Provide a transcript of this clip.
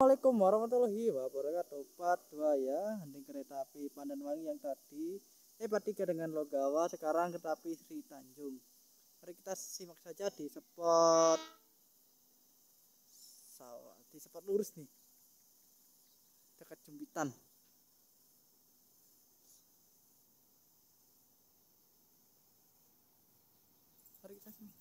Assalamualaikum warahmatullahi wabarakatuh. Part 2 ya, henting kereta api Pandanwangi yang tadi part 3 dengan Logawa, sekarang kereta api Sri Tanjung. Mari kita simak saja di spot sawah, di spot lurus nih, dekat Jumpitan. Mari kita simak.